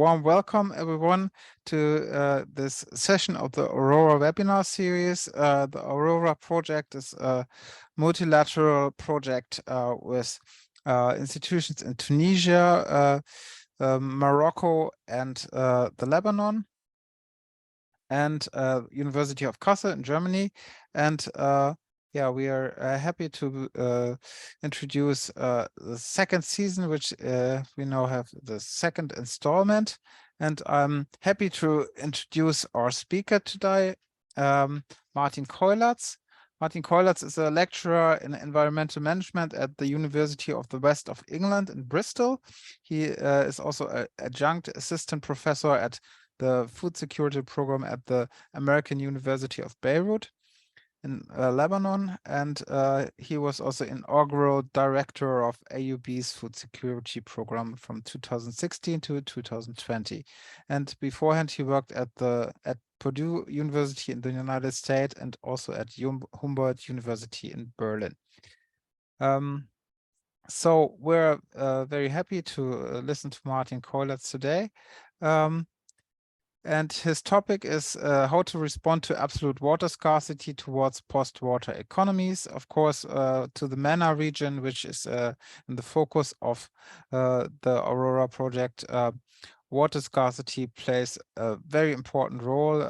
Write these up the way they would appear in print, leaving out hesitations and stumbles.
Warm welcome, everyone, to this session of the AURORA Webinar Series. The AURORA project is a multilateral project with institutions in Tunisia, Morocco, and the Lebanon, and University of Kassel in Germany. And yeah, we are happy to introduce the second season, which we now have the second installment. And I'm happy to introduce our speaker today, Martin Keulertz. Martin Keulertz is a lecturer in environmental management at the University of the West of England in Bristol. He is also an Adjunct Assistant Professor at the Food Security Program at the American University of Beirut in Lebanon, and he was also inaugural director of AUB's Food Security Program from 2016 to 2020. And beforehand, he worked at Purdue University in the United States and also at Humboldt University in Berlin. So we're very happy to listen to Martin Keulertz today. And his topic is how to respond to absolute water scarcity towards post-water economies, of course, to the MENA region, which is in the focus of the AURORA project. Water scarcity plays a very important role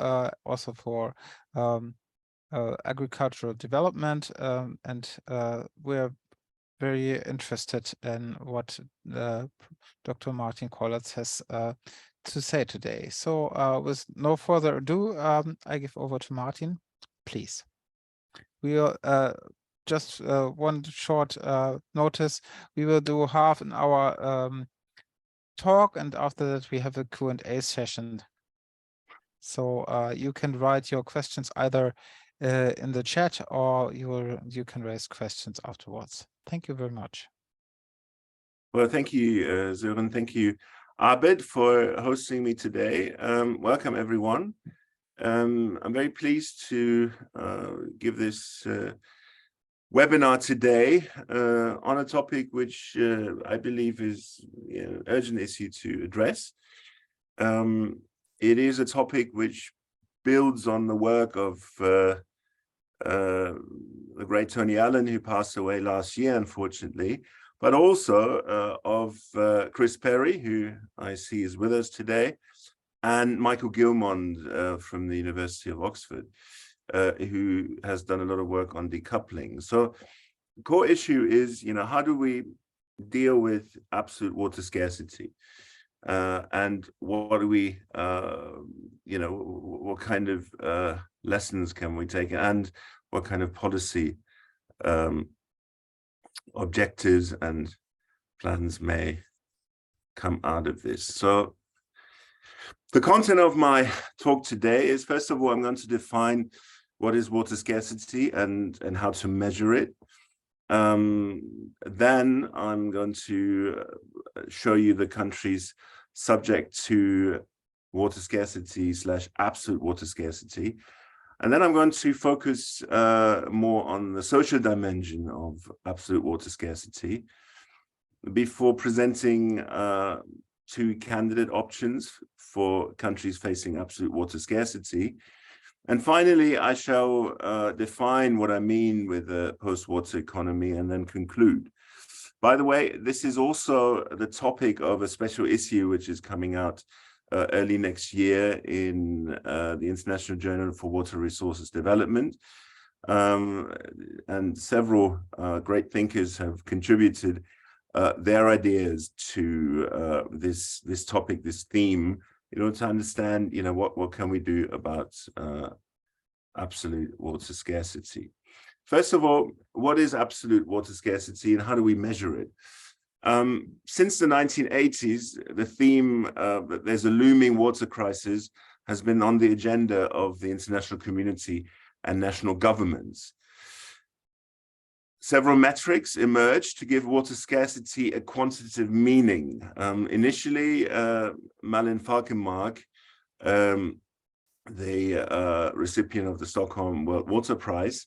also for agricultural development, and we're very interested in what Dr. Martin Keulertz has to say today. So with no further ado, I give over to Martin, please. We'll just one short notice. We will do half an hour talk, and after that we have a Q&A session. So you can write your questions either in the chat, or you can raise questions afterwards. Thank you very much. Well, thank you, Sören. Thank you, Abed, for hosting me today. Welcome, everyone. I'm very pleased to give this webinar today on a topic which I believe is an urgent issue to address. It is a topic which builds on the work of the great Tony Allen, who passed away last year, unfortunately, but also of Chris Perry, who I see is with us today, and Michael Gilmond from the University of Oxford, who has done a lot of work on decoupling. So the core issue is, how do we deal with absolute water scarcity? And what do we, what kind of lessons can we take, and what kind of policy objectives and plans may come out of this? So the content of my talk today is, first of all, I'm going to define what is water scarcity and how to measure it. Then I'm going to show you the countries subject to water scarcity / absolute water scarcity. And then I'm going to focus more on the social dimension of absolute water scarcity before presenting two candidate options for countries facing absolute water scarcity. And finally, I shall define what I mean with a post-water economy and then conclude. By the way, this is also the topic of a special issue which is coming out early next year in the International Journal for Water Resources Development. And several great thinkers have contributed their ideas to this topic, this theme, to understand, what can we do about absolute water scarcity. First of all, what is absolute water scarcity and how do we measure it? Since the 1980s, the theme that there's a looming water crisis has been on the agenda of the international community and national governments. Several metrics emerged to give water scarcity a quantitative meaning. Initially, Malin Falkenmark, the recipient of the Stockholm World Water Prize,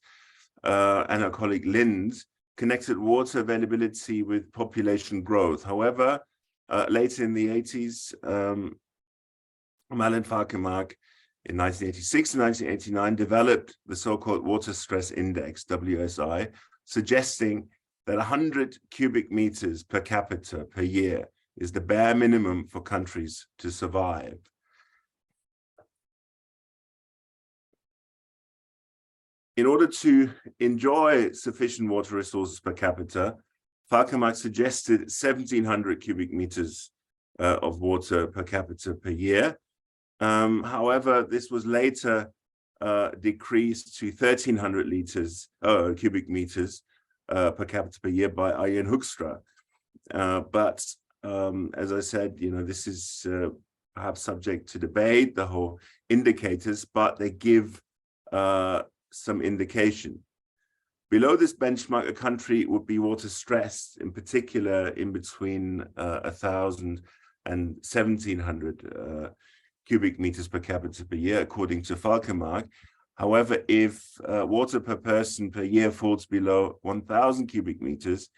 and her colleague Lind, connected water availability with population growth. However, later in the 80s, Malin Falkenmark in 1986 and 1989 developed the so-called Water Stress Index, WSI, suggesting that 100 cubic meters per capita per year is the bare minimum for countries to survive. In order to enjoy sufficient water resources per capita, Falkenmark suggested 1,700 cubic meters of water per capita per year. However, this was later decreased to 1,300 cubic meters per capita per year by Arjen Hoekstra. But as I said, this is perhaps subject to debate, the whole indicators, but they give some indication. Below this benchmark, a country would be water stressed, in particular in between 1,000 and 1,700 cubic meters per capita per year, according to Falkenmark. However, if water per person per year falls below 1,000 cubic meters,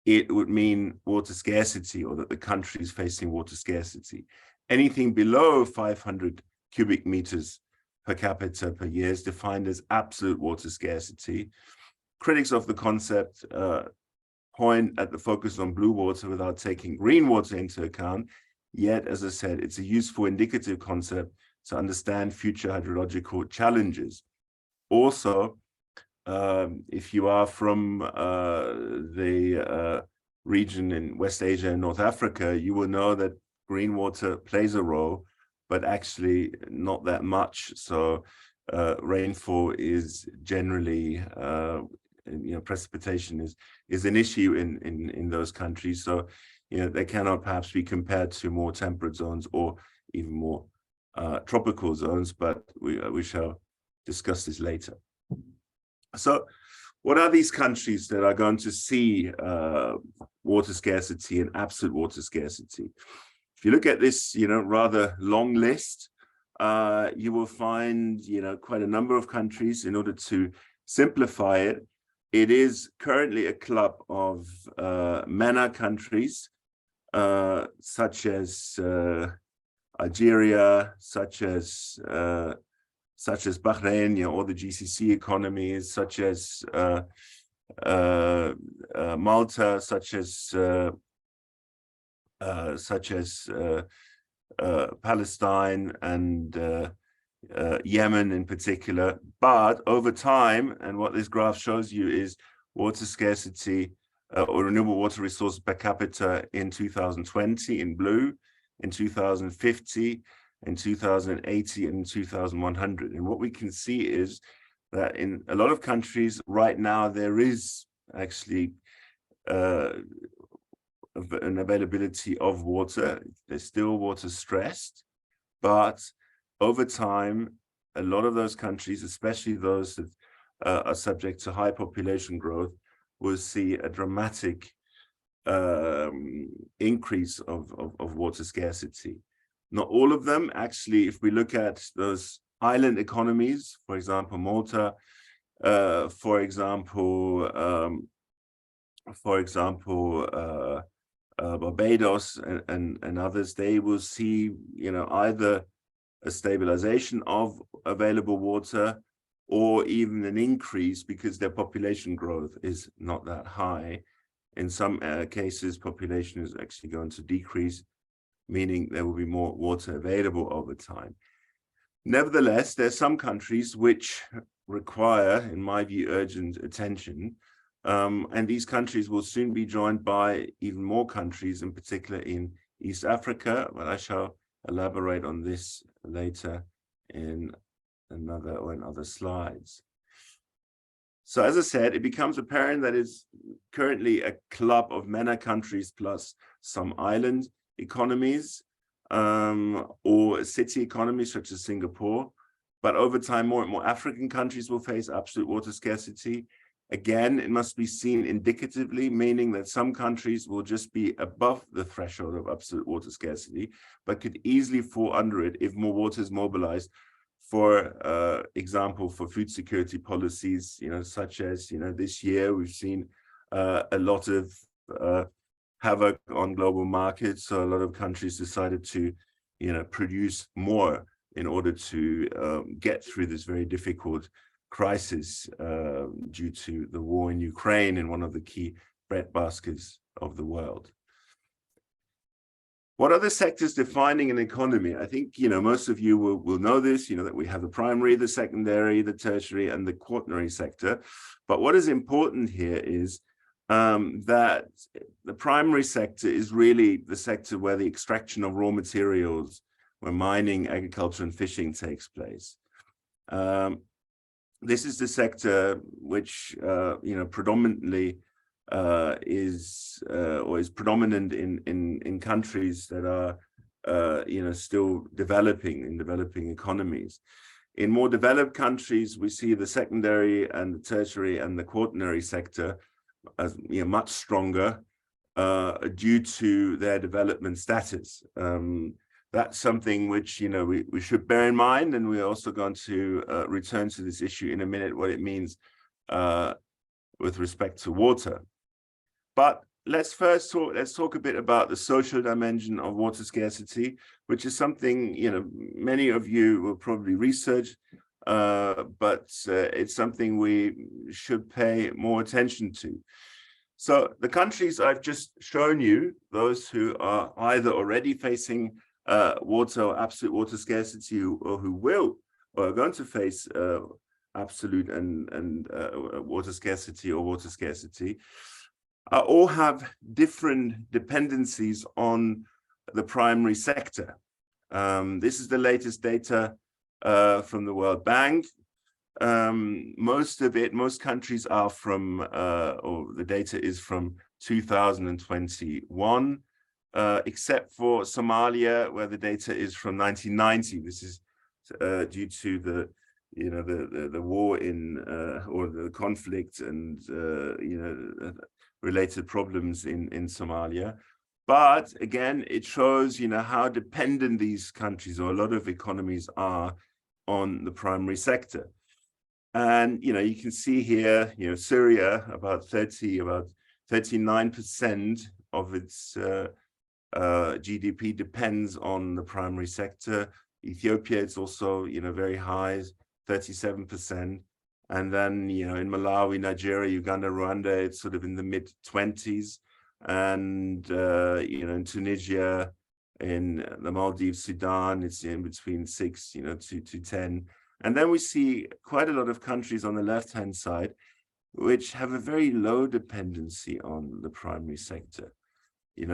it would mean water scarcity, or that the country is facing water scarcity. Anything below 500 cubic meters per capita per year is defined as absolute water scarcity. Critics of the concept point at the focus on blue water without taking green water into account. Yet, as I said, it's a useful indicative concept to understand future hydrological challenges. Also, if you are from the region in West Asia and North Africa, you will know that green water plays a role, but actually not that much. So rainfall is generally, precipitation is an issue in those countries. So, they cannot perhaps be compared to more temperate zones or even more tropical zones, but we shall discuss this later. So what are these countries that are going to see water scarcity and absolute water scarcity? If you look at this, rather long list, you will find, quite a number of countries. In order to simplify it, it is currently a club of MENA countries, such as Algeria, such as Bahrain, all the GCC economies, such as Malta, such as Palestine and Yemen in particular. But over time, and what this graph shows you is water scarcity or renewable water resources per capita in 2020 in blue, in 2050, in 2080, and in 2100. And what we can see is that in a lot of countries right now, there is actually an availability of water. There's still water stressed, but over time, a lot of those countries, especially those that are subject to high population growth, will see a dramatic increase of water scarcity. Not all of them, actually. If we look at those island economies, for example, Malta, for example, Barbados and others, they will see, either a stabilization of available water or even an increase because their population growth is not that high. In some cases, population is actually going to decrease, meaning there will be more water available over time. Nevertheless, there are some countries which require, in my view, urgent attention. And these countries will soon be joined by even more countries, in particular in East Africa, but I shall elaborate on this later in other slides. So as I said, it becomes apparent that it's currently a club of MENA countries plus some island economies or city economies such as Singapore. But over time, more and more African countries will face absolute water scarcity. Again, it must be seen indicatively, meaning that some countries will just be above the threshold of absolute water scarcity, but could easily fall under it if more water is mobilized. For example, for food security policies, such as, this year we've seen a lot of havoc on global markets. So a lot of countries decided to produce more in order to get through this very difficult crisis due to the war in Ukraine and one of the key breadbaskets of the world. What are the sectors defining an economy? I think, most of you will know this, that we have the primary, the secondary, the tertiary, and the quaternary sector. But what is important here is that the primary sector is really the sector where the extraction of raw materials, where mining, agriculture, and fishing takes place. This is the sector which, predominantly is predominant in countries that are, still developing economies. In more developed countries, we see the secondary and the tertiary and the quaternary sector as much stronger due to their development status. That's something which we should bear in mind, and we're also going to return to this issue in a minute, what it means with respect to water. But let's talk a bit about the social dimension of water scarcity, which is something many of you will probably research, but it's something we should pay more attention to. So the countries I've just shown you, those who are either already facing water or absolute water scarcity, or who will or are going to face absolute and water scarcity or water scarcity, all have different dependencies on the primary sector. This is the latest data from the World Bank. Most countries are from, or the data is from 2021, except for Somalia, where the data is from 1990. This is due to the war in or the conflict and related problems in Somalia. But again, it shows how dependent these countries, or a lot of economies, are on the primary sector. And you can see here, Syria, about 39% of its GDP depends on the primary sector. Ethiopia, it's also very high, 37%. And then in Malawi, Nigeria, Uganda, Rwanda, it's sort of in the mid-20s. And in Tunisia, in the Maldives, Sudan, it's in between 6 to 10. And then we see quite a lot of countries on the left-hand side which have a very low dependency on the primary sector.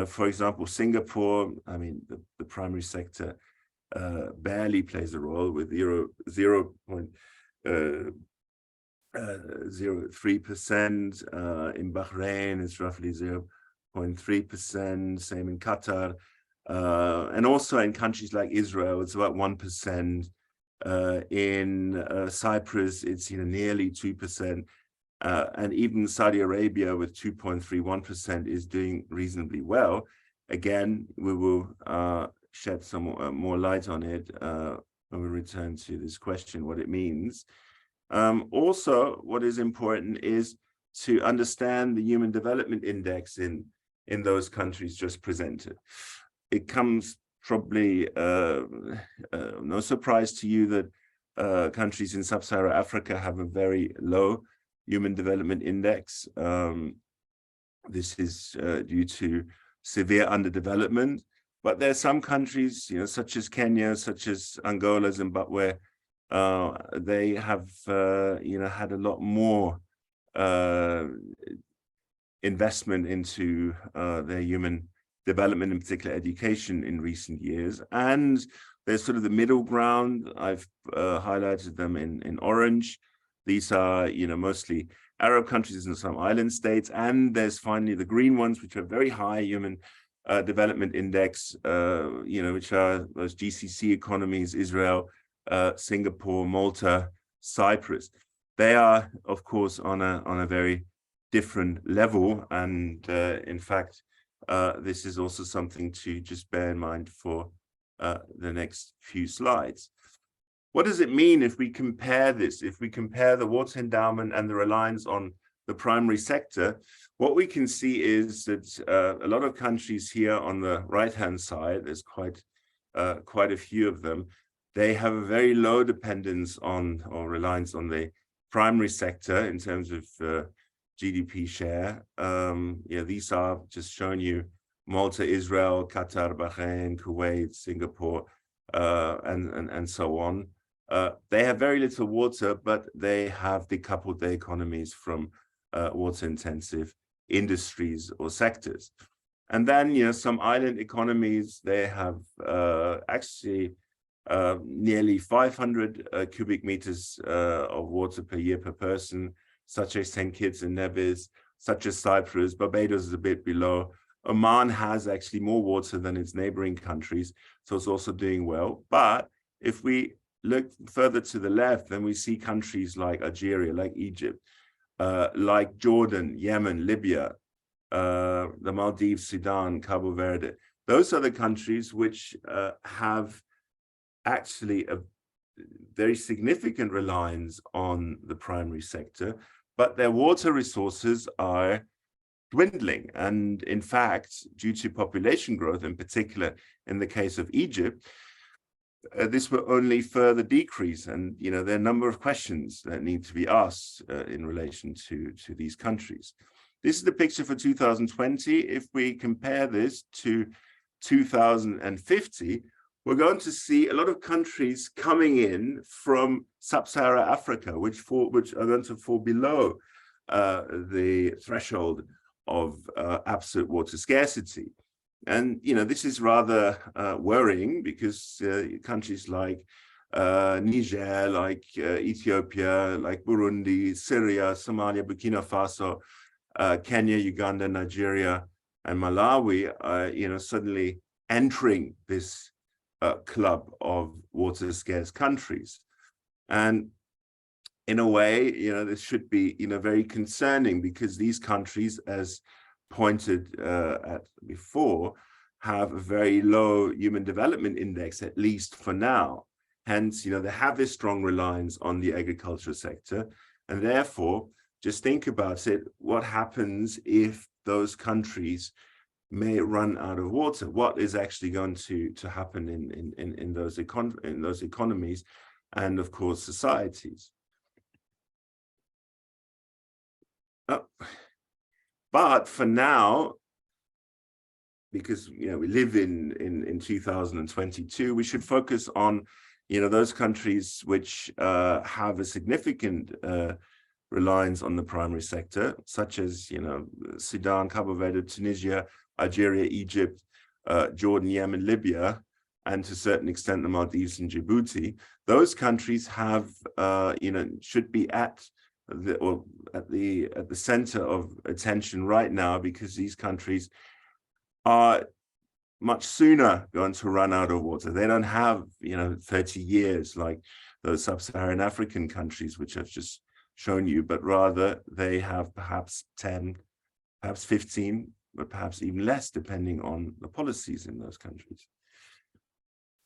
For example, Singapore, I mean, the primary sector barely plays a role with 0.03%. In Bahrain, it's roughly 0.3%, same in Qatar. And also in countries like Israel, it's about 1%. In Cyprus, it's nearly 2%. And even Saudi Arabia with 2.31% is doing reasonably well. Again, we will shed some more light on it when we return to this question, what it means. Also, what is important is to understand the Human Development Index in those countries just presented. It comes probably no surprise to you that countries in Sub-Saharan Africa have a very low Human Development Index. This is due to severe underdevelopment, but there are some countries, such as Kenya, such as Angola, Zimbabwe, they have, had a lot more investment into their human development, in particular education, in recent years. And there's sort of the middle ground. I've highlighted them in orange. These are, mostly Arab countries and some island states. And there's finally the green ones, which are very high human development index, which are those GCC economies, Israel, Singapore, Malta, Cyprus. They are, of course, on a very different level. And in fact, this is also something to just bear in mind for the next few slides. What does it mean if we compare this? If we compare the water endowment and the reliance on the primary sector, what we can see is that a lot of countries here on the right-hand side, there's quite quite a few of them, they have a very low dependence on or reliance on the primary sector in terms of GDP share. Yeah, these are just showing you Malta, Israel, Qatar, Bahrain, Kuwait, Singapore, and so on. They have very little water, but they have decoupled their economies from water-intensive industries or sectors. And then, you know, some island economies, they have actually nearly 500 cubic meters of water per year per person, such as St. Kitts and Nevis, such as Cyprus. Barbados is a bit below. Oman has actually more water than its neighboring countries, so it's also doing well. But if we look further to the left, then we see countries like Algeria, like Egypt, like Jordan, Yemen, Libya, the Maldives, Sudan, Cabo Verde. Those are the countries which have actually a very significant reliance on the primary sector, but their water resources are dwindling. And in fact, due to population growth, in particular in the case of Egypt, this will only further decrease. And, you know, there are a number of questions that need to be asked in relation to these countries. This is the picture for 2020. If we compare this to 2050, we're going to see a lot of countries coming in from Sub-Saharan Africa, which are going to fall below the threshold of absolute water scarcity. And, you know, this is rather worrying because countries like Niger, like Ethiopia, like Burundi, Syria, Somalia, Burkina Faso, Kenya, Uganda, Nigeria, and Malawi are, you know, suddenly entering this club of water scarce countries. And in a way, you know, this should be, you know, very concerning because these countries, as pointed at before, have a very low human development index, at least for now. Hence, you know, they have this strong reliance on the agricultural sector. And therefore, just think about it, what happens if those countries may run out of water? What is actually going to happen in those economies and, of course, societies? But for now, because, you know, we live in 2022, we should focus on, you know, those countries which have a significant reliance on the primary sector, such as, you know, Sudan, Cabo Verde, Tunisia, Algeria, Egypt, Jordan, Yemen, Libya, and to a certain extent the Maldives and Djibouti. Those countries have, you know, should be at the center of attention right now, because these countries are much sooner going to run out of water. They don't have, you know, 30 years like those sub-Saharan African countries, which I've just shown you, but rather they have perhaps 10, perhaps 15, but perhaps even less, depending on the policies in those countries.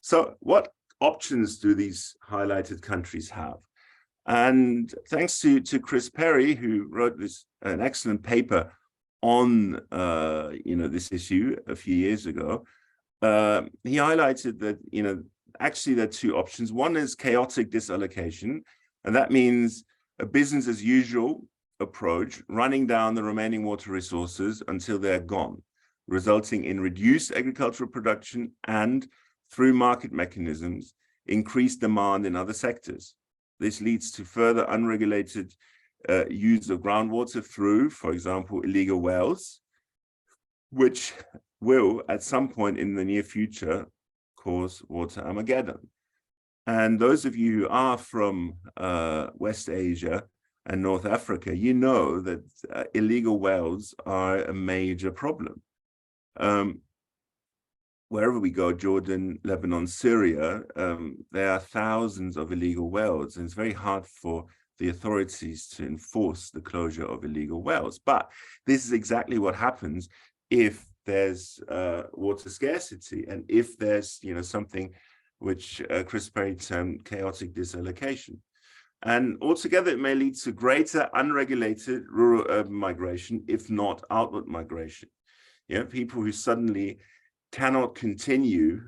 So what options do these highlighted countries have? And thanks to Chris Perry, who wrote an excellent paper on you know, this issue a few years ago, he highlighted that, you know, actually there are two options. One is chaotic disallocation, and that means a business as usual approach, running down the remaining water resources until they're gone, resulting in reduced agricultural production and, through market mechanisms, increased demand in other sectors. This leads to further unregulated use of groundwater through, for example, illegal wells, which will, at some point in the near future, cause water Armageddon. And those of you who are from West Asia and North Africa, you know that illegal wells are a major problem. Wherever we go, Jordan, Lebanon, Syria, there are thousands of illegal wells, and it's very hard for the authorities to enforce the closure of illegal wells. But this is exactly what happens if there's water scarcity, and if there's, you know, something which Chris Perry termed chaotic disallocation. And altogether, it may lead to greater unregulated rural-urban migration, if not outward migration. You know, people who suddenly cannot continue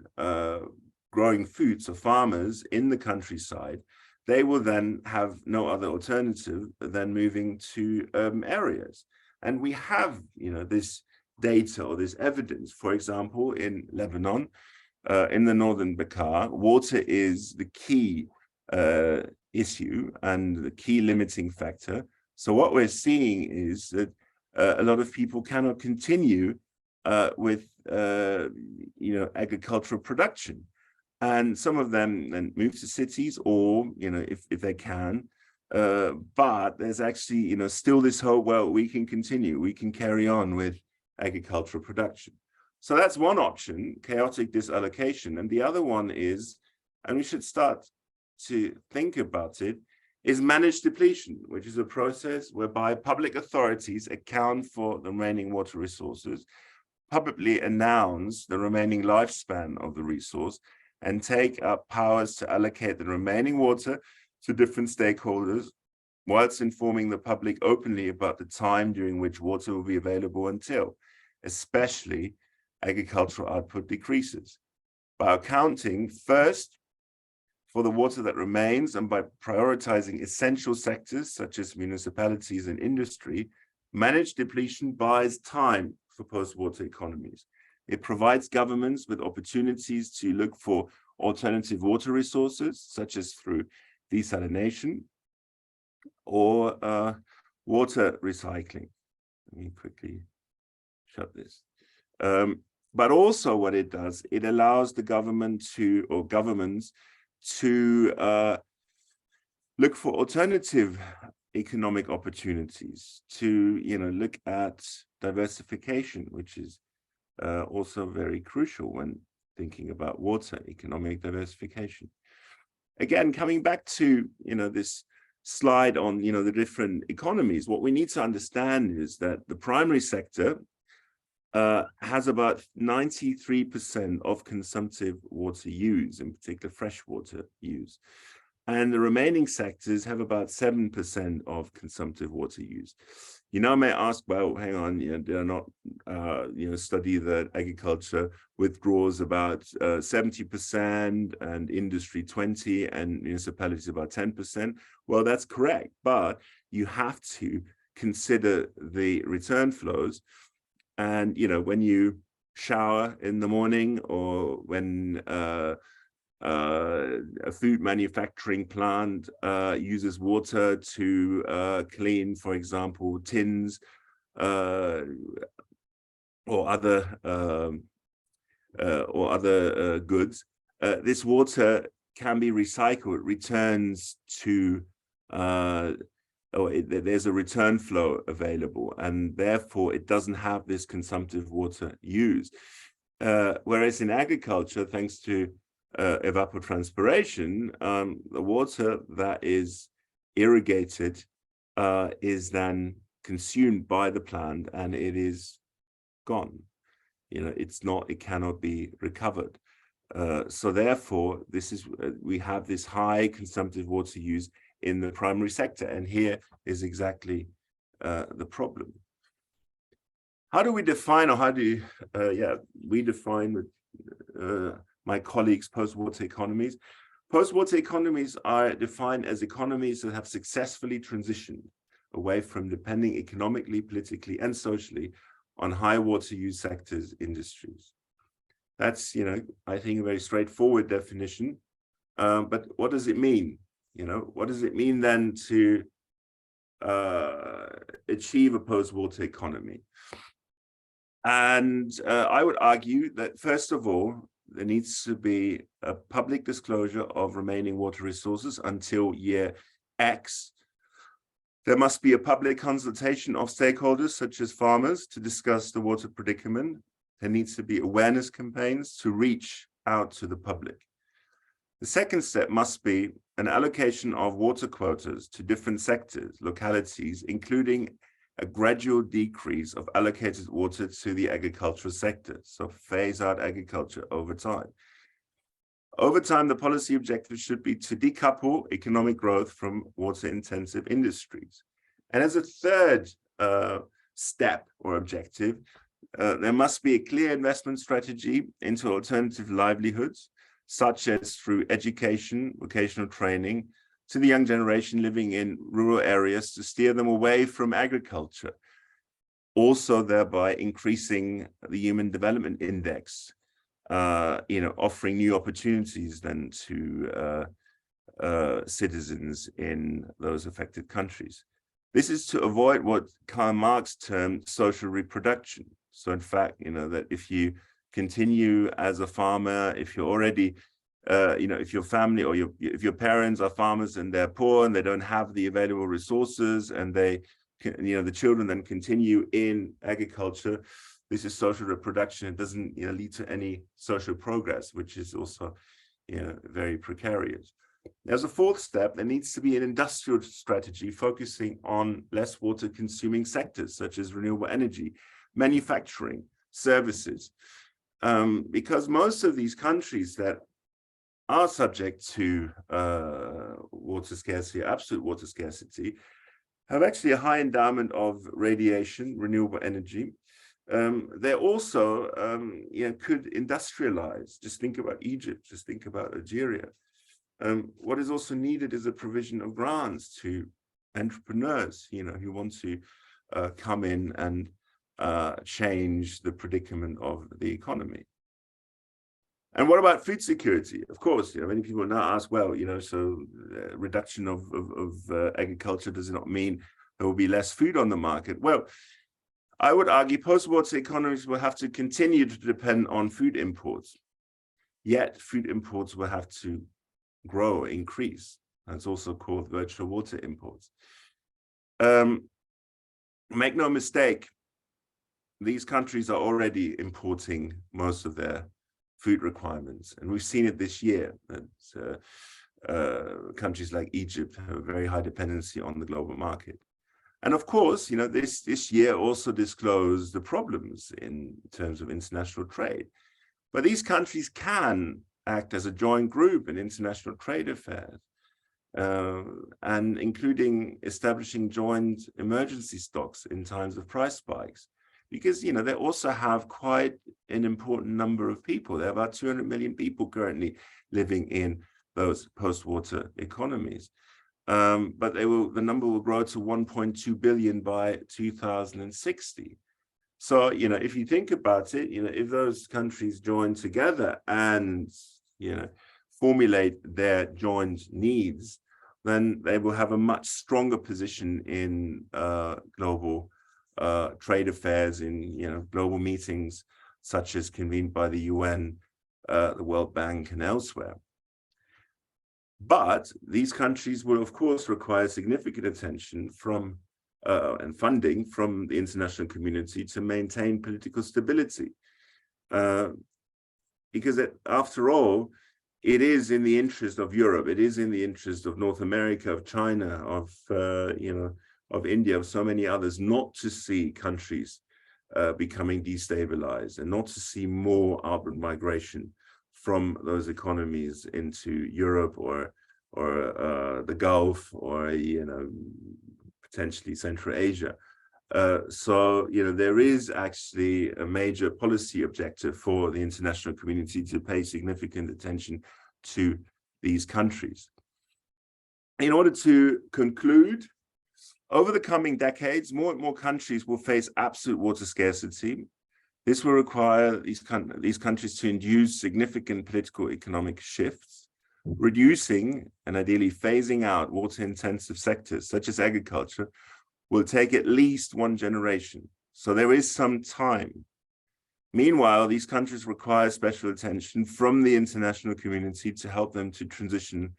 growing food, so farmers in the countryside, they will then have no other alternative than moving to urban areas. And we have, this data or this evidence. For example, in Lebanon, in the northern Bekaa, water is the key issue and the key limiting factor. So what we're seeing is that a lot of people cannot continue with agricultural production, and some of them then move to cities, or if they can. But there's actually still this hope. Well, we can continue. We can carry on with agricultural production. So that's one option, chaotic disallocation, and the other one is, and we should start to think about it, is managed depletion, which is a process whereby public authorities account for the remaining water resources, publicly announce the remaining lifespan of the resource, and take up powers to allocate the remaining water to different stakeholders, whilst informing the public openly about the time during which water will be available until, especially, agricultural output decreases. By accounting first for the water that remains, and by prioritizing essential sectors such as municipalities and industry, managed depletion buys time for post-water economies. It provides governments with opportunities to look for alternative water resources, such as through desalination or water recycling. Let me quickly shut this. But also what it does, it allows the government to, or governments to look for alternative economic opportunities, to look at diversification, which is also very crucial when thinking about water, economic diversification. Again, coming back to this slide on the different economies, what we need to understand is that the primary sector has about 93% of consumptive water use, in particular freshwater use. And the remaining sectors have about 7% of consumptive water use. You now may ask, well, hang on, did I not study that agriculture withdraws about 70% and industry 20% and municipalities about 10%? Well, that's correct, but you have to consider the return flows. And when you shower in the morning, or when a food manufacturing plant uses water to clean, for example, tins or other goods, this water can be recycled. It returns to there's a return flow available, and therefore it doesn't have this consumptive water use. Whereas in agriculture, thanks to evapotranspiration, the water that is irrigated is then consumed by the plant, and it is gone. It cannot be recovered. So therefore, we have this high consumptive water use in the primary sector, and here is exactly the problem. How do we define, or how do we define with my colleagues post-water economies? Post-water economies are defined as economies that have successfully transitioned away from depending economically, politically, and socially on high water use sectors, industries. That's, I think, a very straightforward definition. But what does it mean? What does it mean then to achieve a post-water economy? And I would argue that, first of all, there needs to be a public disclosure of remaining water resources until year X. There must be a public consultation of stakeholders, such as farmers, to discuss the water predicament. There needs to be awareness campaigns to reach out to the public. The second step must be an allocation of water quotas to different sectors, localities, including a gradual decrease of allocated water to the agricultural sector. So phase out agriculture over time. Over time, the policy objective should be to decouple economic growth from water-intensive industries. And as a third step or objective, there must be a clear investment strategy into alternative livelihoods, such as through education, vocational training, to the young generation living in rural areas to steer them away from agriculture, also thereby increasing the Human Development Index, offering new opportunities then to citizens in those affected countries. This is to avoid what Karl Marx termed social reproduction. So in fact, that if you continue as a farmer, if you're already, if your family or if your parents are farmers and they're poor and they don't have the available resources, and they, the children then continue in agriculture, this is social reproduction. It doesn't, lead to any social progress, which is also, very precarious. As a fourth step, there needs to be an industrial strategy focusing on less water consuming sectors such as renewable energy, manufacturing, services, because most of these countries that are subject to water scarcity, absolute water scarcity, have actually a high endowment of radiation, renewable energy. They also, could industrialize. Just think about Egypt, just think about Algeria. What is also needed is a provision of grants to entrepreneurs, who want to come in and change the predicament of the economy. And what about food security? Of course, many people now ask, well, so reduction of agriculture does not mean there will be less food on the market. Well, I would argue post-water economies will have to continue to depend on food imports. Yet food imports will have to grow, increase. That's also called virtual water imports. Make no mistake, these countries are already importing most of their food requirements, and we've seen it this year that countries like Egypt have a very high dependency on the global market. And of course, this year also disclosed the problems in terms of international trade. But these countries can act as a joint group in international trade affairs, and including establishing joint emergency stocks in times of price spikes, because they also have quite an important number of people. There are about 200 million people currently living in those post-water economies, but the number will grow to 1.2 billion by 2060. So, if you think about it, if those countries join together and, formulate their joint needs, then they will have a much stronger position in global trade affairs, in, global meetings, such as convened by the UN, the World Bank, and elsewhere. But these countries will, of course, require significant attention from and funding from the international community to maintain political stability. Because after all, it is in the interest of Europe, it is in the interest of North America, of China, of India, of so many others, not to see countries becoming destabilized, and not to see more outward migration from those economies into Europe or the Gulf, or potentially Central Asia. So there is actually a major policy objective for the international community to pay significant attention to these countries. In order to conclude, over the coming decades, more and more countries will face absolute water scarcity. This will require these countries to induce significant political economic shifts, reducing and ideally phasing out water-intensive sectors such as agriculture will take at least one generation. So there is some time. Meanwhile, these countries require special attention from the international community to help them to transition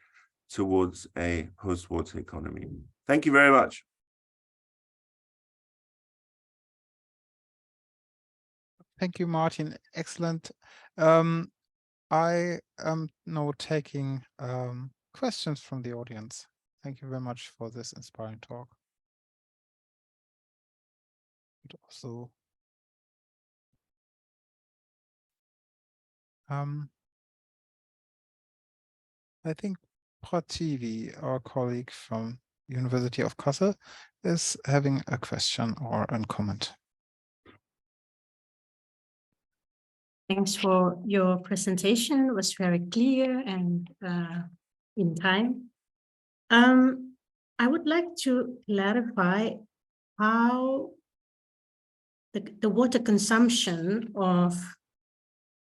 towards a post-water economy. Thank you very much. Thank you, Martin. Excellent. I am now taking questions from the audience. Thank you very much for this inspiring talk. And also, I think Prativi, our colleague from University of Kassel, is having a question or a comment. Thanks for your presentation. It was very clear and in time. I would like to clarify how the water consumption of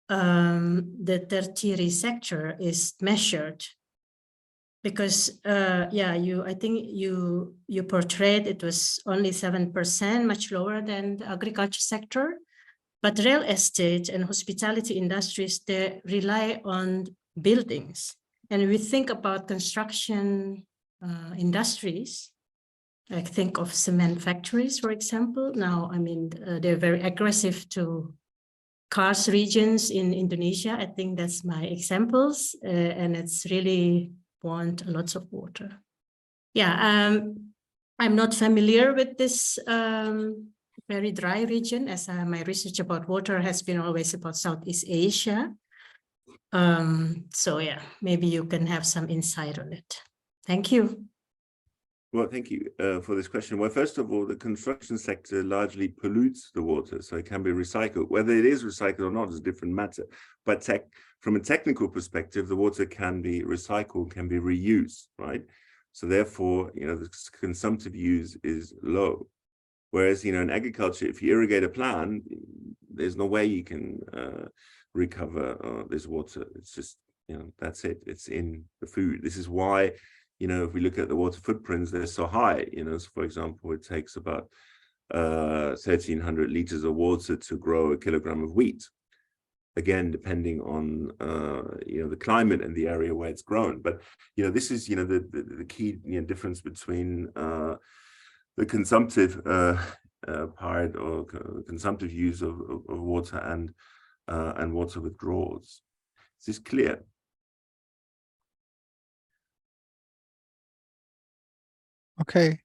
the tertiary sector is measured, because I think you portrayed it was only 7%, much lower than the agriculture sector, but real estate and hospitality industries, they rely on buildings, and we think about construction industries. I think of cement factories, for example. Now, I mean, they're very aggressive to karst regions in Indonesia. I think that's my examples, and it's really want lots of water. Yeah, I'm not familiar with this very dry region, as my research about water has been always about Southeast Asia. So yeah, maybe you can have some insight on it. Thank you. Well, thank you for this question. Well, first of all, the construction sector largely pollutes the water, so it can be recycled. Whether it is recycled or not is a different matter. But from a technical perspective, the water can be recycled, can be reused, right? So therefore, the consumptive use is low. Whereas, in agriculture, if you irrigate a plant, there's no way you can recover this water. It's just, that's it. It's in the food. This is why, if we look at the water footprints, they're so high. So for example, it takes about 1,300 liters of water to grow a kilogram of wheat. Again, depending on the climate and the area where it's grown. But this is the key difference between the consumptive part or consumptive use of water and water withdrawals. Is this clear? Okay.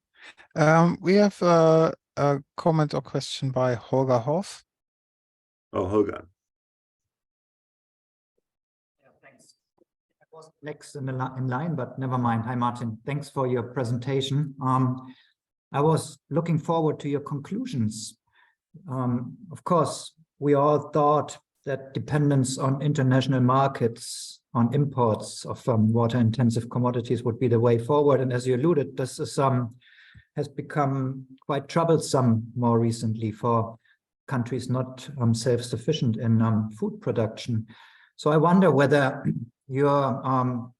We have a comment or question by Holger Hoff. Oh, Holger. Yeah, thanks. I was next in line, but never mind. Hi, Martin. Thanks for your presentation. I was looking forward to your conclusions. Of course, we all thought that dependence on international markets, on imports of water-intensive commodities would be the way forward. And as you alluded, this is, has become quite troublesome more recently for countries not self-sufficient in food production. So I wonder whether your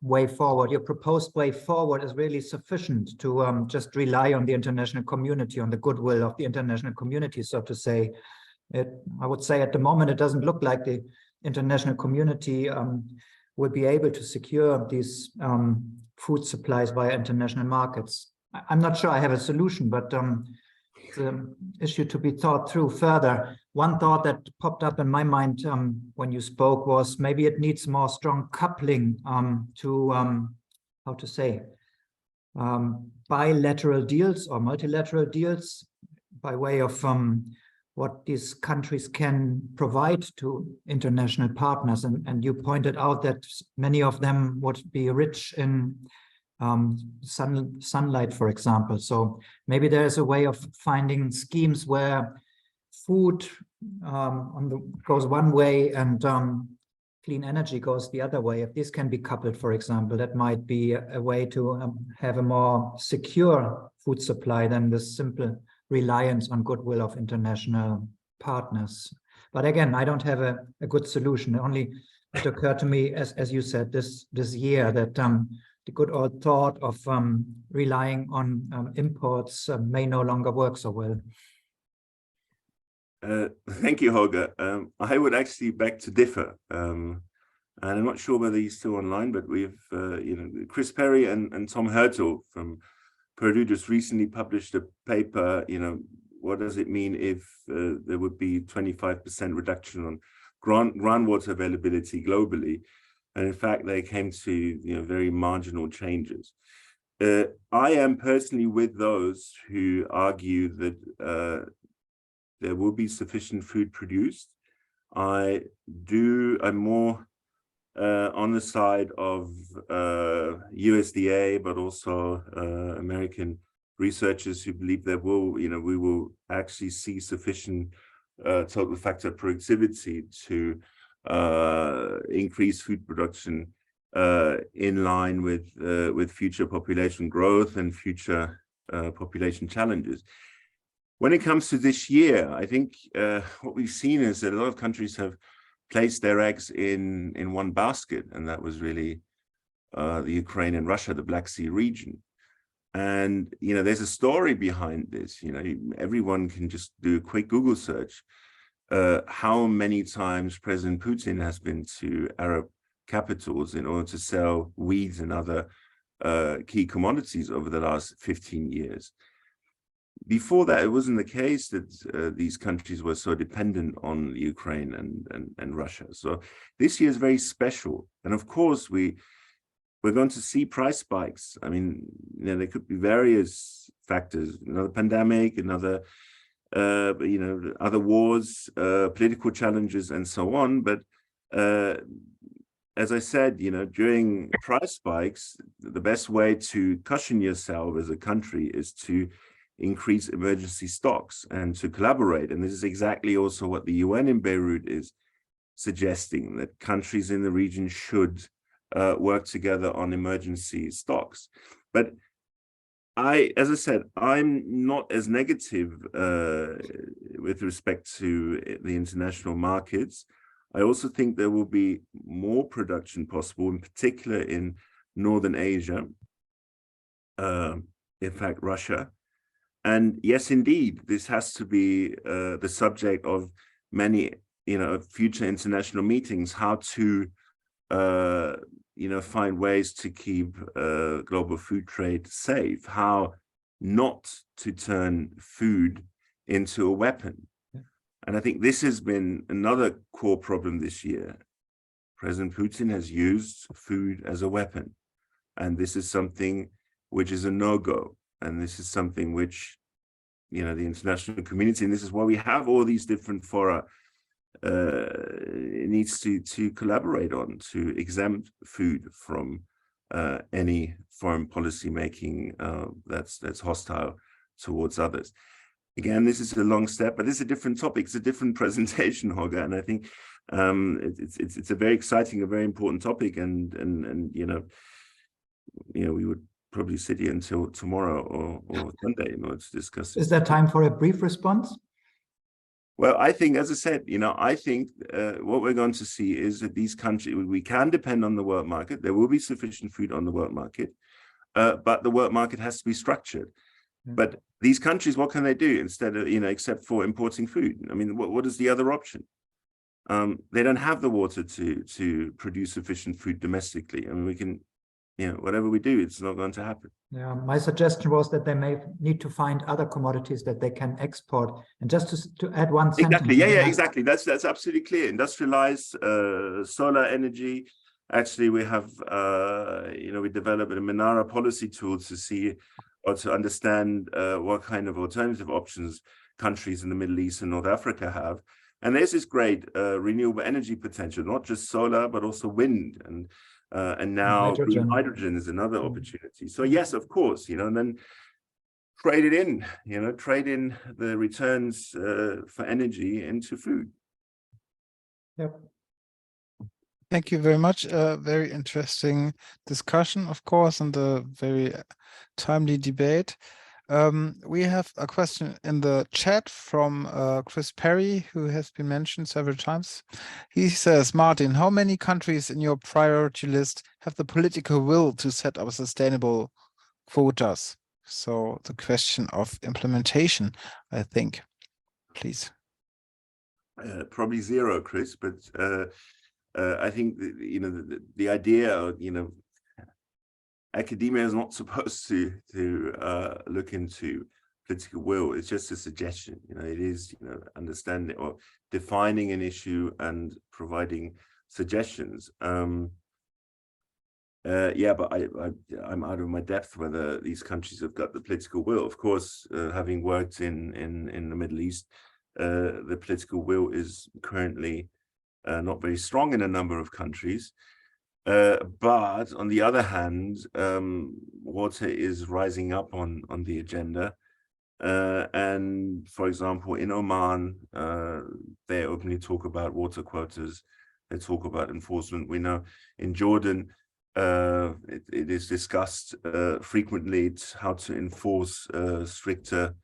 way forward, your proposed way forward, is really sufficient to just rely on the international community, on the goodwill of the international community, so to say. I would say at the moment, it doesn't look like the international community will be able to secure these food supplies via international markets. I'm not sure I have a solution, but it's an issue to be thought through further. One thought that popped up in my mind when you spoke was maybe it needs more strong coupling to, how to say, bilateral deals or multilateral deals by way of what these countries can provide to international partners. And you pointed out that many of them would be rich in sunlight, for example. So maybe there is a way of finding schemes where food goes one way and clean energy goes the other way. If this can be coupled, for example, that might be a way to have a more secure food supply than the simple reliance on goodwill of international partners. But again, I don't have a good solution. Only it occurred to me, as you said, this year that the good old thought of relying on imports may no longer work so well. Thank you, Holger. I would actually beg to differ. And I'm not sure whether he's still online, but we've, Chris Perry and Tom Hertel from Purdue just recently published a paper, what does it mean if there would be 25% reduction on groundwater availability globally? And in fact, they came to very marginal changes. I am personally with those who argue that there will be sufficient food produced. I'm more on the side of USDA, but also American researchers who believe that we will actually see sufficient total factor productivity to increase food production in line with future population growth and future population challenges. When it comes to this year, I think what we've seen is that a lot of countries have placed their eggs in one basket, and that was really the Ukraine and Russia, the Black Sea region. And, you know, there's a story behind this. You know, everyone can just do a quick Google search. How many times President Putin has been to Arab capitals in order to sell wheat and other key commodities over the last 15 years. Before that, it wasn't the case that these countries were so dependent on Ukraine and Russia. So this year is very special. And of course, we're going to see price spikes. I mean, you know, there could be various factors, another pandemic, another, you know, other wars, political challenges, and so on. But as I said, you know, during price spikes, the best way to cushion yourself as a country is to increase emergency stocks and to collaborate. And this is exactly also what the UN in Beirut is suggesting, that countries in the region should work together on emergency stocks. But as I said, I'm not as negative with respect to the international markets. I also think there will be more production possible, in particular in Northern Asia, in fact, Russia. And yes, indeed, this has to be the subject of many, you know, future international meetings, how to, you know, find ways to keep global food trade safe, how not to turn food into a weapon. Yeah. And I think this has been another core problem this year. President Putin has used food as a weapon. And this is something which is a no-go. And this is something which, you know, the international community, and this is why we have all these different fora, it needs to collaborate on, to exempt food from any foreign policy making that's hostile towards others. Again, this is a long step, but it's a different topic. It's a different presentation, Holger, and I think it's a very exciting, a very important topic, and you know, we would probably sit here until tomorrow or Sunday in order to discuss it. Is there time for a brief response? Well, I think, as I said, you know, I think what we're going to see is that these countries, we can depend on the world market. There will be sufficient food on the world market, but the world market has to be structured. Mm-hmm. But these countries, what can they do instead of, you know, except for importing food? I mean, what is the other option? They don't have the water to produce sufficient food domestically. I mean, we can, you know, whatever we do, it's not going to happen. Yeah, my suggestion was that they may need to find other commodities that they can export. And just to add one sentence. Exactly. Yeah, exactly. That's absolutely clear. Industrialized solar energy. Actually, we have, you know, we developed a Minara policy tool to see or to understand what kind of alternative options countries in the Middle East and North Africa have. And there's this great renewable energy potential, not just solar, but also wind and now hydrogen is another opportunity. So yes, of course, you know, and then trade it in, you know, trade in the returns for energy into food. Yep. Thank you very much. Very interesting discussion, of course, and a very timely debate. We have a question in the chat from Chris Perry, who has been mentioned several times. He says, Martin, how many countries in your priority list have the political will to set up sustainable quotas? So the question of implementation, I think, please. Probably zero, Chris, but I think, you know, the idea, you know, academia is not supposed to look into political will. It's just a suggestion. You know, it is, you know, understanding or defining an issue and providing suggestions. Yeah, but I'm out of my depth whether these countries have got the political will. Of course, having worked in the Middle East, the political will is currently not very strong in a number of countries. But on the other hand, water is rising up on the agenda. And for example, in Oman, they openly talk about water quotas. They talk about enforcement. We know in Jordan, it is discussed frequently how to enforce stricter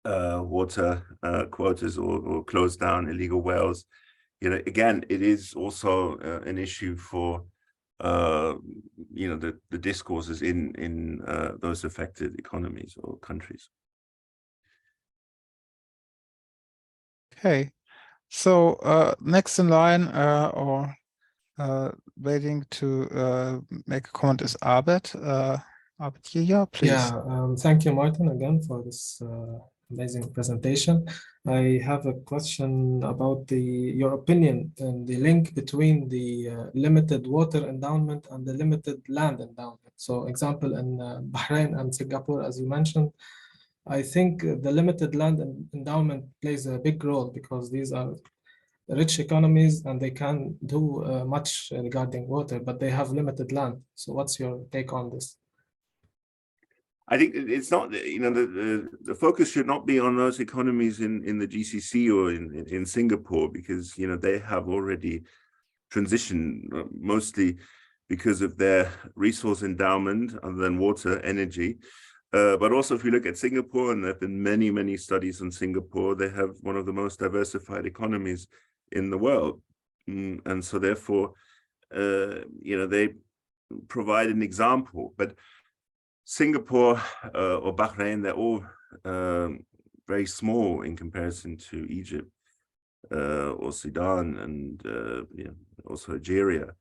water quotas or close down illegal wells. You know, again, it is also an issue for you know, the discourses in those affected economies or countries. Okay, so next in line or waiting to make a comment is Abed. Abed Yehia, please. Yeah, thank you, Martin, again for this amazing presentation. I have a question about your opinion and the link between the limited water endowment and the limited land endowment. So, example, in Bahrain and Singapore, as you mentioned, I think the limited land endowment plays a big role because these are rich economies and they can do much regarding water, but they have limited land. So, what's your take on this? I think it's not, you know, the focus should not be on those economies in the GCC or in Singapore, because, you know, they have already transitioned mostly because of their resource endowment other than water, energy. But also if we look at Singapore, and there have been many, many studies on Singapore, they have one of the most diversified economies in the world. And so therefore, you know, they provide an example. But Singapore or Bahrain, they're all very small in comparison to Egypt or Sudan and you know, also Algeria.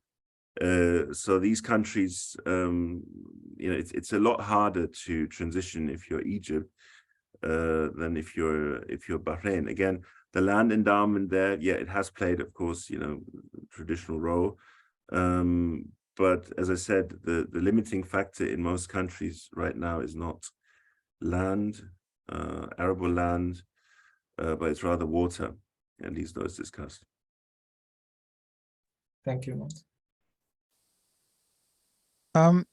So these countries, you know, it's a lot harder to transition if you're Egypt than if you're Bahrain. Again, the land endowment there, yeah, it has played, of course, you know, traditional role. But as I said, the limiting factor in most countries right now is not land, arable land, but it's rather water, at least those discussed. Thank you, Matt.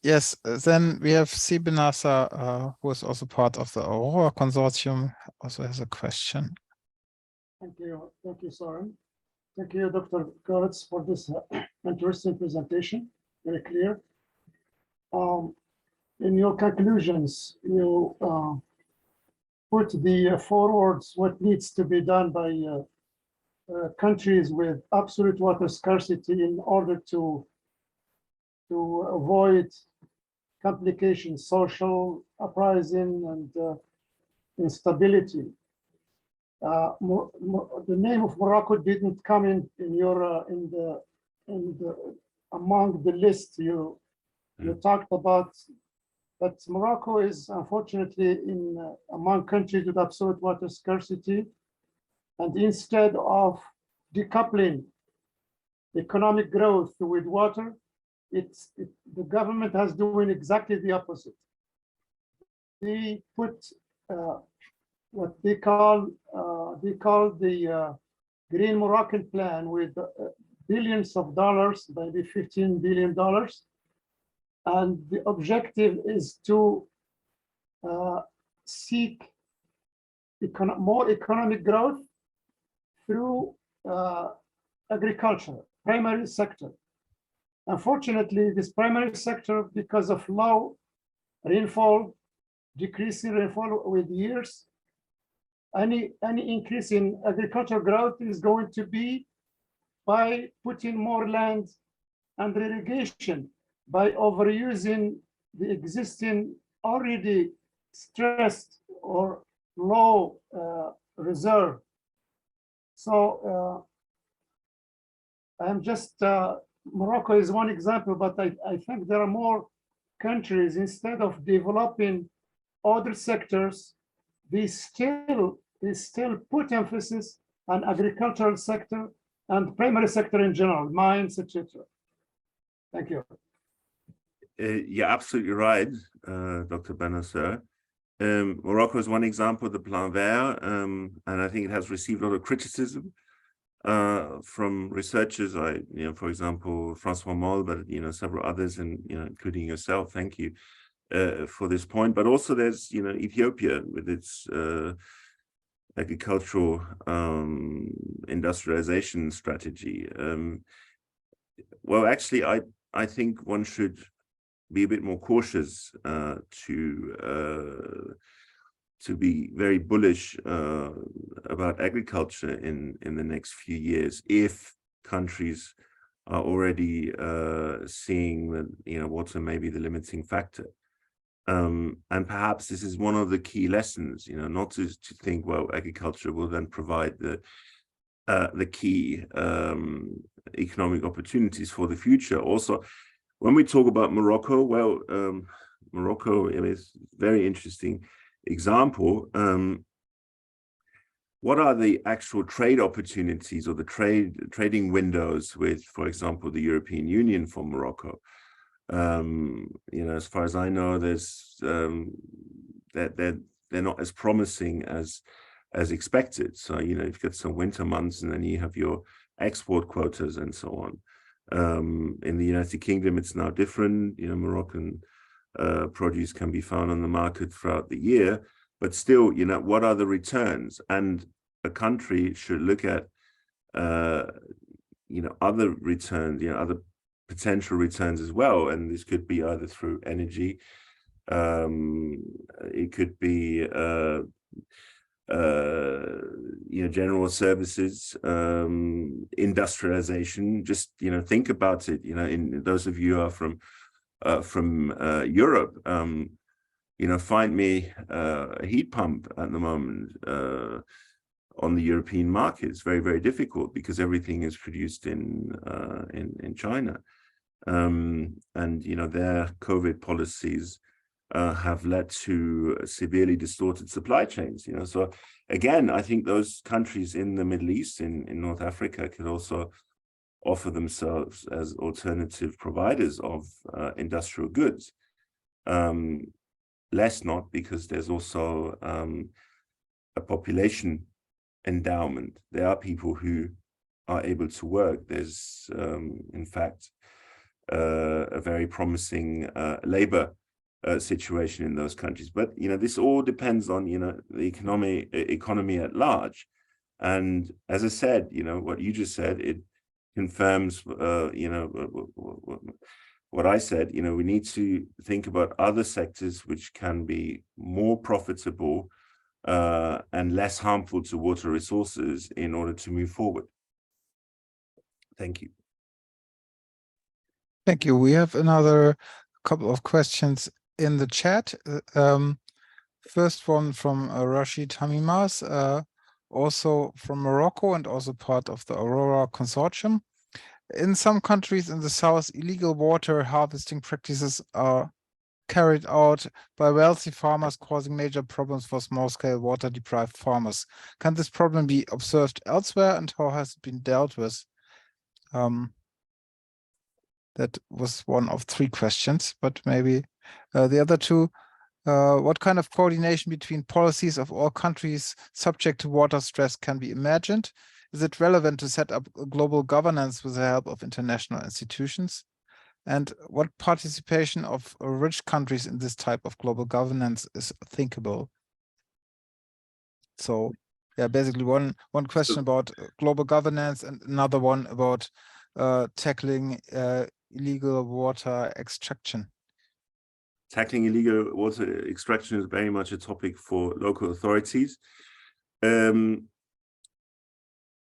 Yes, then we have Sibinasa, who is also part of the AURORA consortium, also has a question. Thank you, Søren. Thank you, Dr. Keulertz, for this interesting presentation. Very clear. In your conclusions, you put the forwards what needs to be done by countries with absolute water scarcity in order to avoid complications, social uprising, and instability. The name of Morocco didn't come in your among the list you talked about, but Morocco is unfortunately among countries with absolute water scarcity, and instead of decoupling economic growth with water, the government has doing exactly the opposite. They put what they call the Green Moroccan Plan with billions of dollars, maybe $15 billion. And the objective is to seek more economic growth through agriculture, primary sector. Unfortunately, this primary sector, because of low rainfall, decreasing rainfall with years, any increase in agricultural growth is going to be by putting more land under irrigation, by overusing the existing already stressed or low reserve. So I'm just, Morocco is one example, but I think there are more countries, instead of developing other sectors, they still put emphasis on agricultural sector and primary sector in general, mines, etc. Thank you. You're absolutely right, Dr. Benasser. Morocco is one example of the Plan Vert, and I think it has received a lot of criticism from researchers, for example, Francois Moll, but several others, and including yourself. Thank you. for this point. But also there's, you know, Ethiopia with its agricultural industrialization strategy. Well, actually, I think one should be a bit more cautious to be very bullish about agriculture in the next few years, if countries are already seeing that, you know, water may be the limiting factor. And perhaps this is one of the key lessons, you know, not to think, well, agriculture will then provide the key economic opportunities for the future. Also, when we talk about Morocco, well, Morocco is a very interesting example. What are the actual trade opportunities or the trading windows with, for example, the European Union for Morocco? You know, as far as I know, there's that they're not as promising as expected. So, you know, you've got some winter months, and then you have your export quotas and so on. In the United Kingdom, it's now different. You know, Moroccan produce can be found on the market throughout the year, but still, you know, what are the returns? And a country should look at, you know, other returns, you know, other potential returns as well. And this could be either through energy, it could be, you know, general services, industrialization. Just, you know, think about it. You know, in those of you who are from Europe, you know, find me a heat pump at the moment on the European market. It's very, very difficult because everything is produced in China, and you know, their COVID policies have led to severely distorted supply chains. You know, so again, I think those countries in the Middle East, in North Africa, could also offer themselves as alternative providers of industrial goods. Less not, because there's also a population endowment. There are people who are able to work. There's, in fact, a very promising labor situation in those countries. But, you know, this all depends on, you know, the economy at large. And as I said, you know, what you just said, it confirms, you know, what I said. You know, we need to think about other sectors which can be more profitable and less harmful to water resources in order to move forward. Thank you. Thank you. We have another couple of questions in the chat. First one from Rashid Hamimas, also from Morocco and also part of the AURORA consortium. In some countries in the south, illegal water harvesting practices are carried out by wealthy farmers, causing major problems for small-scale water-deprived farmers. Can this problem be observed elsewhere, and how has it been dealt with? That was one of 3 questions, but maybe the other 2. What kind of coordination between policies of all countries subject to water stress can be imagined? Is it relevant to set up global governance with the help of international institutions? And what participation of rich countries in this type of global governance is thinkable? So, yeah, basically one question about global governance and another one about tackling illegal water extraction. Tackling illegal water extraction is very much a topic for local authorities.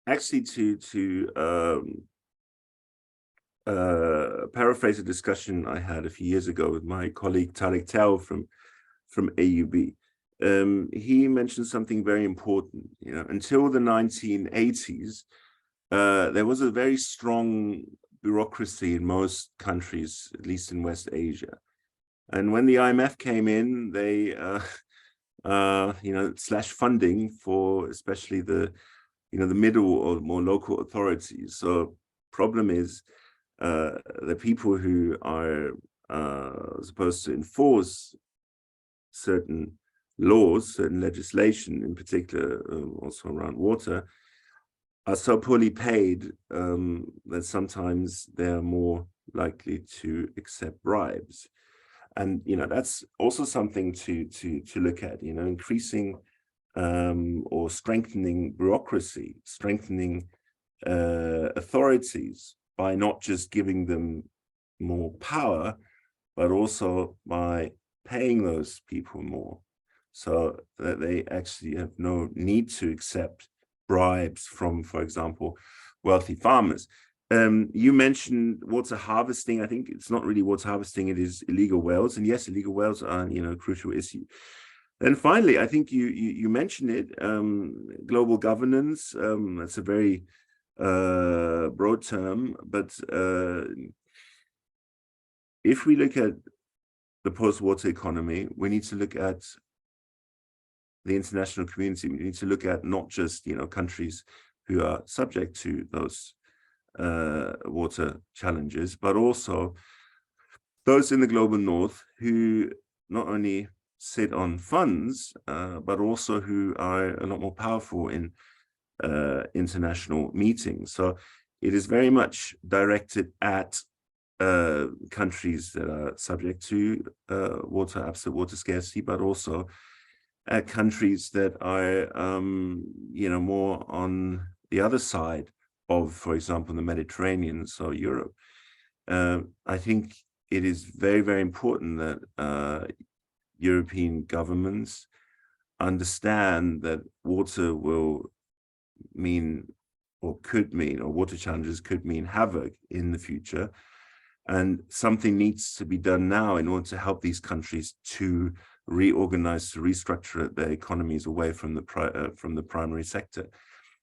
Actually, to paraphrase a discussion I had a few years ago with my colleague Tarek Tao from AUB, he mentioned something very important. You know, until the 1980s, there was a very strong bureaucracy in most countries, at least in West Asia. And when the IMF came in, they, you know, slashed funding for especially the, you know, the middle or more local authorities. So problem is the people who are supposed to enforce certain laws, certain legislation, in particular, also around water, are so poorly paid that sometimes they're more likely to accept bribes. And that's also something to look at. Increasing or strengthening bureaucracy, strengthening authorities by not just giving them more power, but also by paying those people more, so that they actually have no need to accept bribes from, for example, wealthy farmers. You mentioned water harvesting. I think it's not really water harvesting, it is illegal wells. And yes, illegal wells are, a crucial issue. And finally, I think you mentioned it, global governance. That's a very broad term, but if we look at the post-water economy, we need to look at the international community. We need to look at not just countries who are subject to those water challenges, but also those in the global north who not only sit on funds, but also who are a lot more powerful in international meetings. So it is very much directed at countries that are subject to absolute water scarcity, but also at countries that are more on the other side of, for example, the Mediterranean, so Europe. I think it is very, very important that European governments understand that water will mean, or could mean, or water challenges could mean havoc in the future. And something needs to be done now in order to help these countries to reorganize, to restructure their economies away from the primary sector.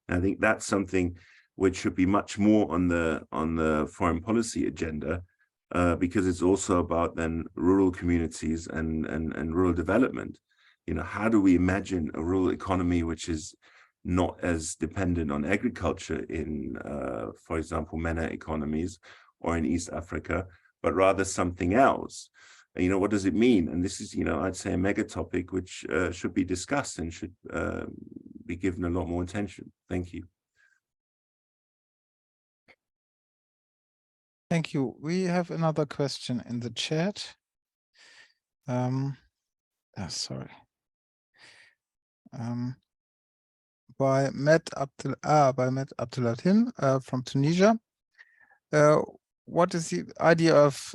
And I think that's something which should be much more on the foreign policy agenda, because it's also about then rural communities and rural development. How do we imagine a rural economy which is not as dependent on agriculture in, for example, MENA economies or in East Africa, but rather something else? What does it mean? And this is, I'd say a mega topic which should be discussed and should be given a lot more attention. Thank you. Thank you. We have another question in the chat. Sorry. By Matt Abdulatin from Tunisia. What is the idea of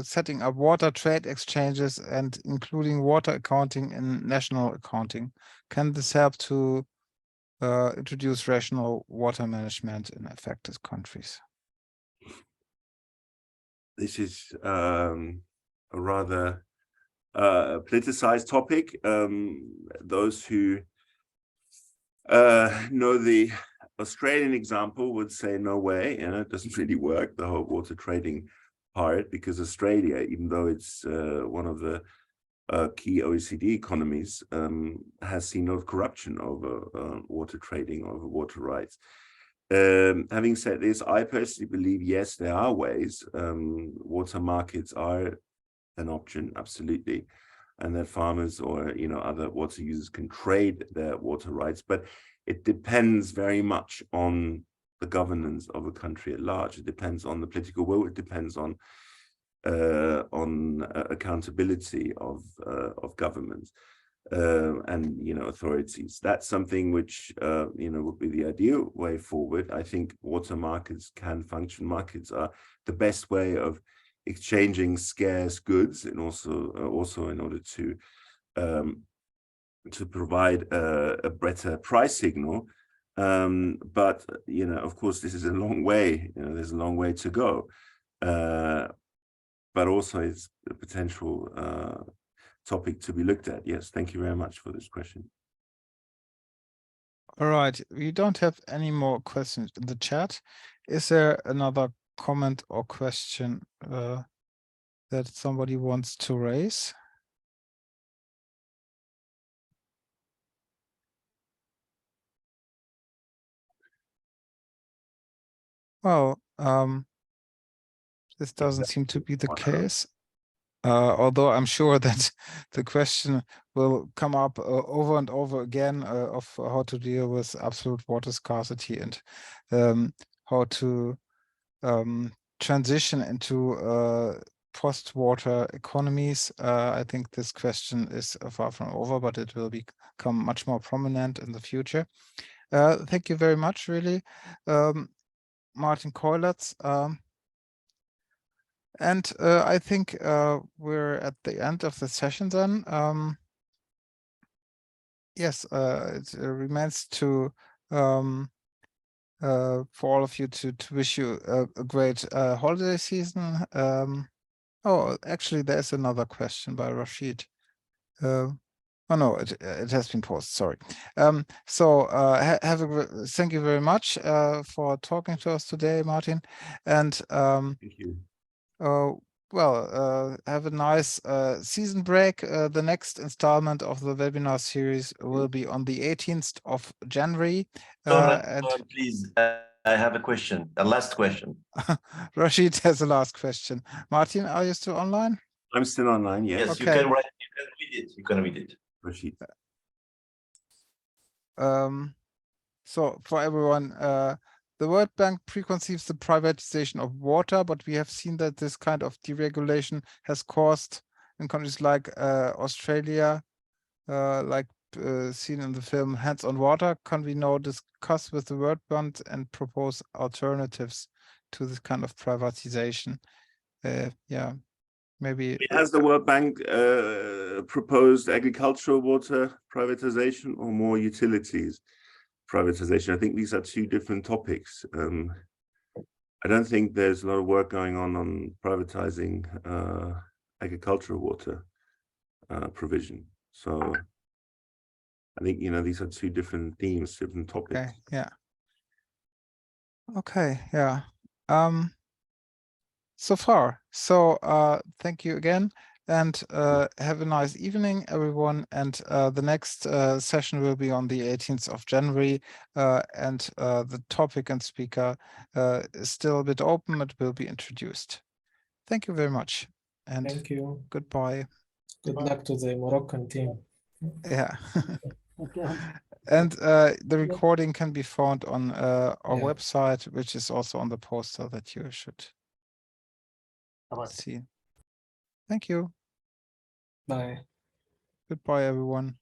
setting up water trade exchanges and including water accounting in national accounting? Can this help to introduce rational water management in affected countries? This is a rather politicized topic. Those who know the Australian example would say no way, it doesn't really work, the whole water trading part, because Australia, even though it's one of the key OECD economies, has seen no corruption over water trading, over water rights. Having said this, I personally believe, yes, there are ways. Water markets are an option, absolutely, and that farmers or other water users can trade their water rights, but it depends very much on the governance of a country at large. It depends on the political will. It depends on accountability of governments and authorities. That's something which would be the ideal way forward. I think water markets can function. Markets are the best way of exchanging scarce goods, and also in order to provide a better price signal. But of course, this is a long way. There's a long way to go. But also, it's a potential topic to be looked at. Yes, thank you very much for this question. All right, we don't have any more questions in the chat. Is there another comment or question that somebody wants to raise? Well, this doesn't seem to be the case. Although I'm sure that the question will come up over and over again of how to deal with absolute water scarcity and how to transition into post-water economies. I think this question is far from over, but it will become much more prominent in the future. Thank you very much, really, Martin Keulertz. And I think we're at the end of the session then. Yes, it remains to for all of you to wish you a great holiday season. Oh, actually, there's another question by Rashid. Oh no, it has been posted. Sorry. So thank you very much for talking to us today, Martin. And Thank you. well, have a nice season break. The next installment of the webinar series will be on the 18th of January. Please, I have a question, a last question. Rashid has a last question. Martin, are you still online? I'm still online, yes. Yes, Okay. you can write, you can read it. You can read it. Rashid. So for everyone, the World Bank preconceives the privatization of water, but we have seen that this kind of deregulation has caused in countries like Australia, like seen in the film Hands on Water. Can we now discuss with the World Bank and propose alternatives to this kind of privatization? Yeah, maybe. Has the World Bank proposed agricultural water privatization or more utilities privatization? I think these are two different topics. I don't think there's a lot of work going on privatizing agricultural water provision. So I think, you know, these are two different themes, different topics. Okay, yeah. Okay, yeah. So far. So thank you again, and have a nice evening, everyone. And the next session will be on the 18th of January, and the topic and speaker is still a bit open. It will be introduced. Thank you very much, and Thank you. goodbye. Good luck to the Moroccan team. Yeah. Okay. And the recording can be found on our Yeah. website, which is also on the poster that you should Bye-bye. see. Thank you. Bye. Goodbye, everyone.